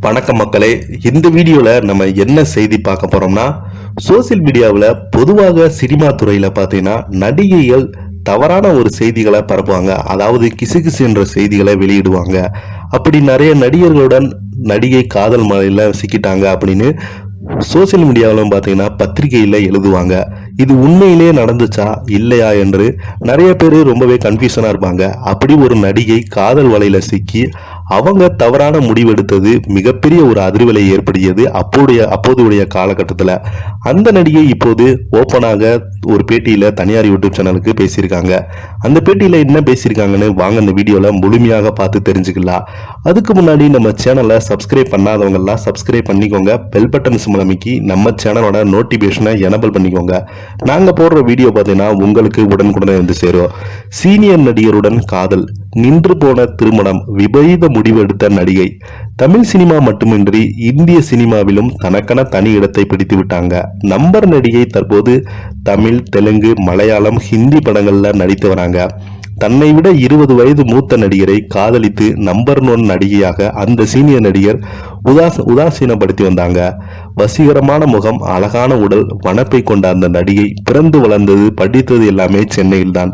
வணக்கம் மக்களே, இந்த வீடியோல நம்ம என்ன செய்தி பார்க்க போறோம்னா, சோசியல் மீடியாவில் பொதுவாக சினிமா துறையில பார்த்தீங்கன்னா நடிகைகள் தவறான ஒரு செய்திகளை பரப்புவாங்க. அதாவது கிசுகிசு என்ற செய்திகளை வெளியிடுவாங்க. அப்படி நிறைய நடிகர்களுடன் நடிகை காதல் மழையில சிக்கிட்டாங்க அப்படின்னு சோசியல் மீடியாவிலும் பார்த்தீங்கன்னா பத்திரிகையில் எழுதுவாங்க. இது உண்மையிலே நடந்துச்சா இல்லையா என்று நிறைய பேர் ரொம்பவே கன்ஃபியூஷனா இருப்பாங்க. அப்படி ஒரு நடிகை காதல் வலையில சிக்கி அவங்க தவறான முடிவெடுத்தது மிகப்பெரிய ஒரு அதிர்வலை ஏற்படுத்தியது அப்போதைய காலகட்டத்தில். அந்த நடிகை இப்போது ஓப்பனாக ஒரு பேட்டியில தனியார் யூடியூப் சேனலுக்கு பேசியிருக்காங்க. அந்த பேட்டியில என்ன பேசியிருக்காங்கன்னு வாங்க இந்த வீடியோல முழுமையாக பார்த்து தெரிஞ்சுக்கலாம். அதுக்கு முன்னாடி நம்ம சேனலை சப்ஸ்கிரைப் பண்ணாதவங்க எல்லாம் சப்ஸ்கிரைப் பண்ணிக்கோங்க. பெல் பட்டன் சிம்லமைக்கி நம்ம சேனலோட நோட்டிபிகேஷனை எனபிள் பண்ணிக்கோங்க. நாங்க போடுற வீடியோ பார்த்தீங்கன்னா உங்களுக்கு உடனுக்குடன் வந்து சேரும். சீனியர் நடிகருடன் காதல், நின்று போன திருமணம், விபரீத முடிவு எடுத்த நடிகை. தமிழ் சினிமா மட்டுமின்றி இந்திய சினிமாவிலும் தனக்கென தனி இடத்தை பிடித்து விட்டாங்க. நம்பர் நடிகை தற்போது தமிழ், தெலுங்கு, மலையாளம், ஹிந்தி படங்கள்ல நடித்து வராங்க. தன்னை விட 20 வயது மூத்த நடிகரை காதலித்து நம்பர் 1 நடிகையாக அந்த சீனியர் நடிகர் உதாசீனப்படுத்தி வந்தாங்க. வசீகரமான முகம், அழகான உடல், வனப்பை கொண்ட அந்த நடிகை பிறந்து வளர்ந்தது, படித்தது எல்லாமே சென்னையில் தான்.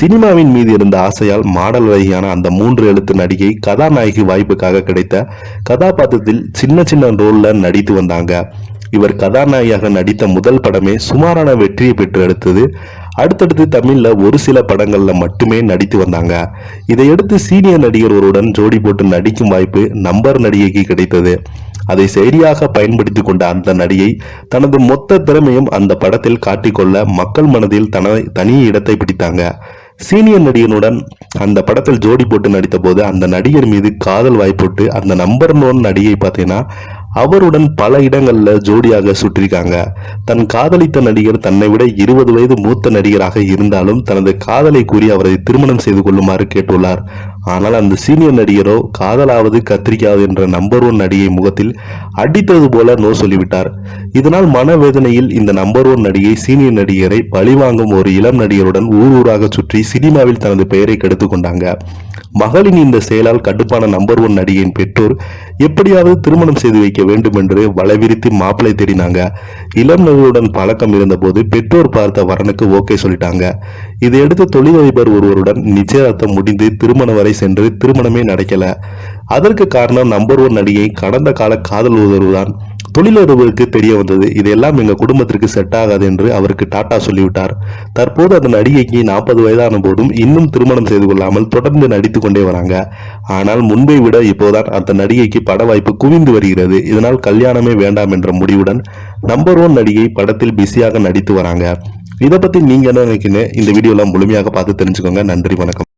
சினிமாவின் மீது இருந்த ஆசையால் மாடல் அழகியான அந்த 3 எழுத்து நடிகை கதாநாயகி வாய்ப்புக்காக கிடைத்த கதாபாத்திரத்தில் சின்ன சின்ன ரோல்ல நடித்து வந்தாங்க. இவர் கதாநாயகியாக நடித்த முதல் படமே சுமாரான வெற்றியை பெற்று எடுத்தது. அடுத்தடுத்து தமிழ்ல ஒரு சில படங்கள்ல மட்டுமே நடித்து வந்தாங்க. இதையடுத்து சீனியர் நடிகர் ஒருவருடன் ஜோடி போட்டு நடிக்கும் வாய்ப்பு நம்பர் நடிகைக்கு கிடைத்தது. அதை சரியாக பயன்படுத்தி கொண்ட அந்த நடிகை தனது மொத்த திறமையும் அந்த படத்தில் காட்டிக்கொள்ள மக்கள் மனதில் தனி இடத்தை பிடித்தாங்க. சீனியர் நடிகனுடன் அந்த படத்தில் ஜோடி போட்டு நடித்த போது அந்த நடிகர் மீது காதல் வாய்ப்போட்டு அந்த நம்பர் 1 நடிகை பார்த்தீங்கன்னா அவருடன் பல இடங்கள்ல ஜோடியாக சுற்றிருக்காங்க. தன் காதலித்த நடிகர் தன்னை விட 20 வயது மூத்த நடிகராக இருந்தாலும் தனது காதலை கூறி அவரை திருமணம் செய்து கொள்ளுமாறு கேட்டுள்ளார். ஆனால் அந்த சீனியர் நடிகரோ காதலாவது கத்திரிக்காவது என்ற நம்பர் 1 நடிகை முகத்தில் அடித்தது போல நோ சொல்லிவிட்டார். இதனால் மனவேதனையில் இந்த நம்பர் 1 நடிகை சீனியர் நடிகரை பழிவாங்கும் ஒரு இளம் நடிகருடன் ஊராக சுற்றி சினிமாவில் தனது பெயரை கெடுத்துக் கொண்டாங்க. மகளின் இந்த செயலால் கடுப்பான நம்பர் 1 நடிகையின் பெற்றோர் எப்படியாவது திருமணம் செய்து வைக்க வேண்டும் என்று வளவிரித்து மாப்பிளை தேடினாங்க. இளம் நடிகருடன் பழக்கம் இருந்த போது பெற்றோர் பார்த்த வரனுக்கு ஓகே சொல்லிட்டாங்க. இதையடுத்து தொழிலதிபர் ஒருவருடன் நிச்சயதார்த்தம் முடிந்து திருமணம் வரை சென்று திருமணமே நடக்கல. அதற்கு காரணம் நம்பர் 1 நடிகை கடந்த கால காதல் உறவுதான். தொழிலதிபருக்கு தெரிய வந்தது. இதெல்லாம் எங்க குடும்பத்திற்கு செட் ஆகாது என்று அவருக்கு டாட்டா சொல்லிவிட்டார். தற்போது அந்த நடிகைக்கு 40 வயதான போதும் இன்னும் திருமணம் செய்து கொள்ளாமல் தொடர்ந்து நடித்துக் கொண்டே வராங்க. ஆனால் முன்பை விட இப்போதான் அந்த நடிகைக்கு பட வாய்ப்பு குவிந்து வருகிறது. இதனால் கல்யாணமே வேண்டாம் என்ற முடிவுடன் நம்பர் 1 நடிகை படத்தில் பிஸியாக நடித்து வராங்க. இதை பத்தி நீங்க என்ன நினைக்கிறீங்க? இந்த வீடியோலாம் முழுமையாக பார்த்து தெரிஞ்சுக்கோங்க. நன்றி, வணக்கம்.